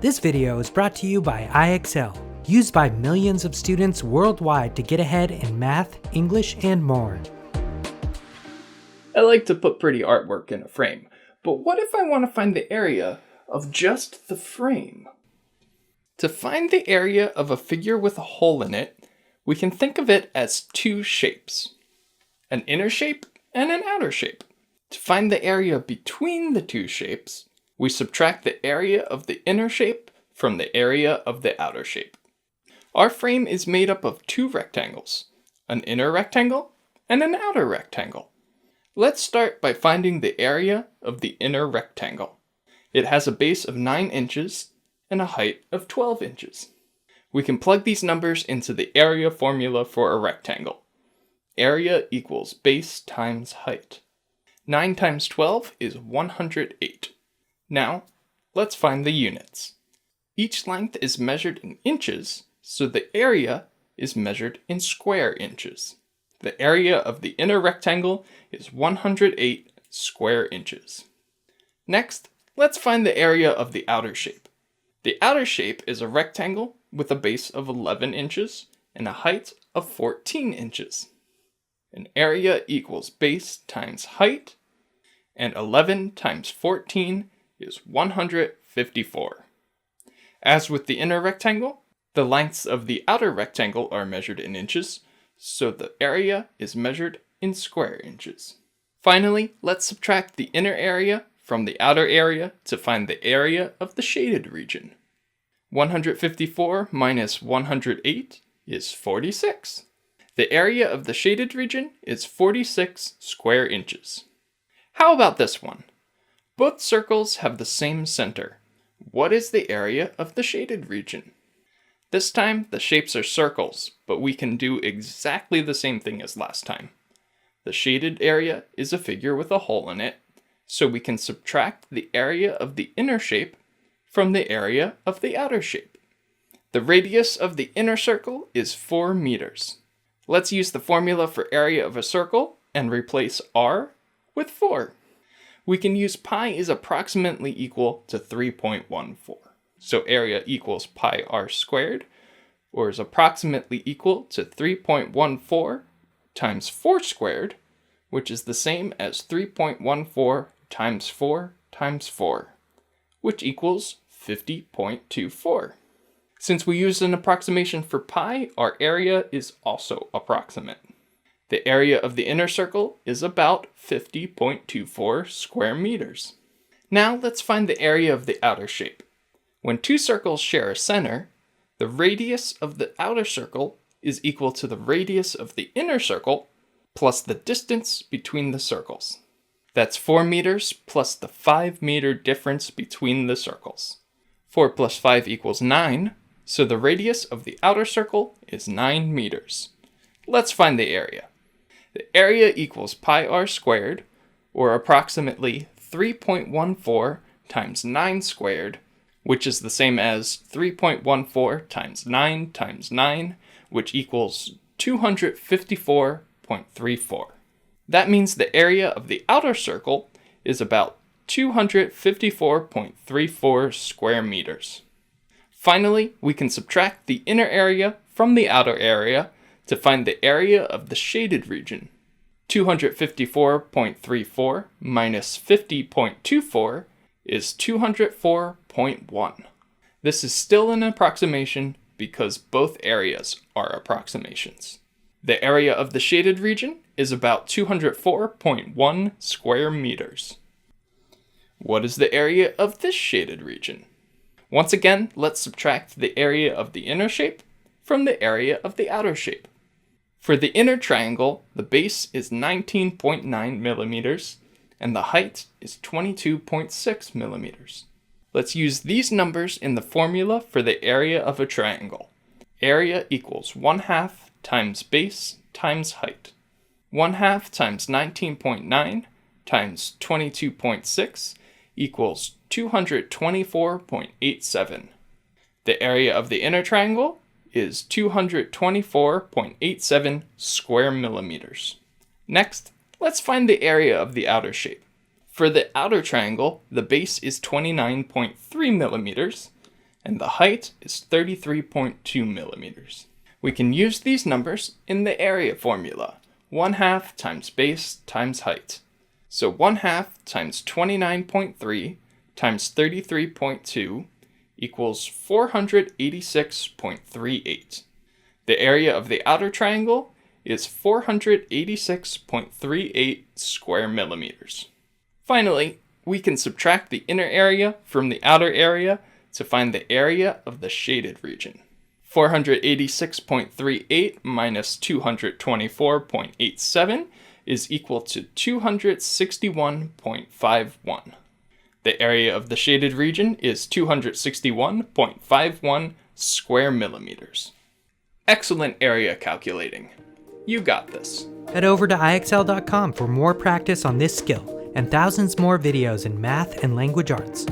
This video is brought to you by IXL, used by millions of students worldwide to get ahead in math, English, and more. I like to put pretty artwork in a frame, but what if I want to find the area of just the frame? To find the area of a figure with a hole in it, we can think of it as two shapes, an inner shape and an outer shape. To find the area between the two shapes, we subtract the area of the inner shape from the area of the outer shape. Our frame is made up of two rectangles, an inner rectangle and an outer rectangle. Let's start by finding the area of the inner rectangle. It has a base of 9 inches and a height of 12 inches. We can plug these numbers into the area formula for a rectangle. Area equals base times height. 9 times 12 is 108. Now, let's find the units. Each length is measured in inches, so the area is measured in square inches. The area of the inner rectangle is 108 square inches. Next, let's find the area of the outer shape. The outer shape is a rectangle with a base of 11 inches and a height of 14 inches. An area equals base times height, and 11 times 14 is 154. As with the inner rectangle, the lengths of the outer rectangle are measured in inches, so the area is measured in square inches. Finally, let's subtract the inner area from the outer area to find the area of the shaded region. 154 minus 108 is 46. The area of the shaded region is 46 square inches. How about this one? Both circles have the same center. What is the area of the shaded region? This time, the shapes are circles, but we can do exactly the same thing as last time. The shaded area is a figure with a hole in it, so we can subtract the area of the inner shape from the area of the outer shape. The radius of the inner circle is 4 meters. Let's use the formula for area of a circle and replace r with 4. We can use pi is approximately equal to 3.14. So area equals pi r squared, or is approximately equal to 3.14 times 4 squared, which is the same as 3.14 times 4 times 4, which equals 50.24. Since we used an approximation for pi, our area is also approximate. The area of the inner circle is about 50.24 square meters. Now let's find the area of the outer shape. When two circles share a center, the radius of the outer circle is equal to the radius of the inner circle plus the distance between the circles. That's 4 meters plus the 5 meter difference between the circles. 4 plus 5 equals 9, so the radius of the outer circle is 9 meters. Let's find the area. The area equals pi r squared, or approximately 3.14 times 9 squared, which is the same as 3.14 times 9, which equals 254.34. That means the area of the outer circle is about 254.34 square meters. Finally, we can subtract the inner area from the outer area to find the area of the shaded region. 254.34 minus 50.24 is 204.1. This is still an approximation because both areas are approximations. The area of the shaded region is about 204.1 square meters. What is the area of this shaded region? Once again, let's subtract the area of the inner shape from the area of the outer shape. For the inner triangle, the base is 19.9 millimeters and the height is 22.6 millimeters. Let's use these numbers in the formula for the area of a triangle. Area equals 1/2 times base times height. 1/2 times 19.9 times 22.6 equals 224.87. The area of the inner triangle is 224.87 square millimeters. Next, let's find the area of the outer shape. For the outer triangle, the base is 29.3 millimeters and the height is 33.2 millimeters. We can use these numbers in the area formula, 1/2 times base times height. So 1/2 times 29.3 times 33.2 equals 486.38. The area of the outer triangle is 486.38 square millimeters. Finally, we can subtract the inner area from the outer area to find the area of the shaded region. 486.38 minus 224.87 is equal to 261.51. The area of the shaded region is 261.51 square millimeters. Excellent area calculating. You got this. Head over to IXL.com for more practice on this skill and thousands more videos in math and language arts.